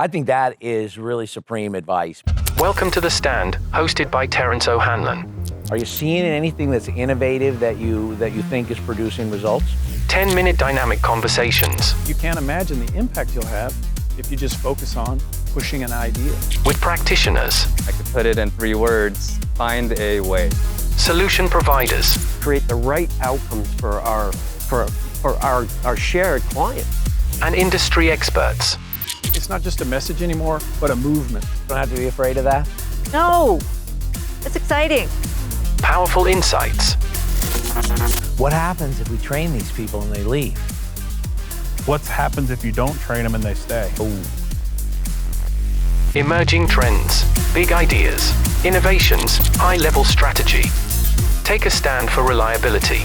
I think that is really supreme advice. Welcome to The Stand, hosted by Terrence O'Hanlon. Are you seeing anything that's innovative that you think is producing results? 10-minute dynamic conversations. You can't imagine the impact you'll have if you just focus on pushing an idea. With practitioners. I could put it in 3 words: find a way. Solution providers. Create the right outcomes for our shared clients. And industry experts. It's not just a message anymore, but a movement. Don't have to be afraid of that. No, it's exciting. Powerful insights. What happens if we train these people and they leave? What happens if you don't train them and they stay? Emerging trends, big ideas, innovations, high-level strategy. Take a stand for reliability.